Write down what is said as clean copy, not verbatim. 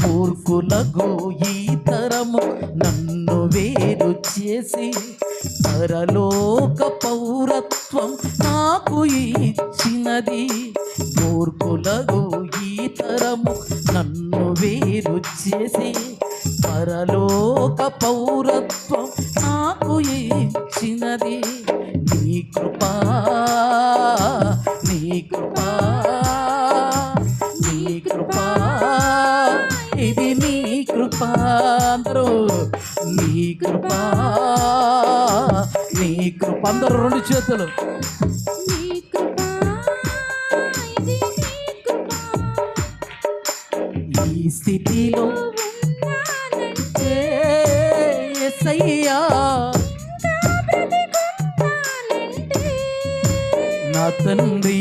మూర్ఖులకు ఈ తరము నన్ను వేరు చేసి పరలోక పౌరత్వం నాకు ఇచ్చినది. మూర్ఖులకు ఈ తరము నన్ను వేరు చేసి పరలోక పౌరత్వం నాకు ఇచ్చినది. నీ కృపా, నీ కృపా, నీ కృపా, ఇది నీ కృపా. అందరూ నీ కృపా, నీ కృప. అందరూ రెండు చేతులు. ఈ స్థితిలో యేసయ్యా నా తండ్రి,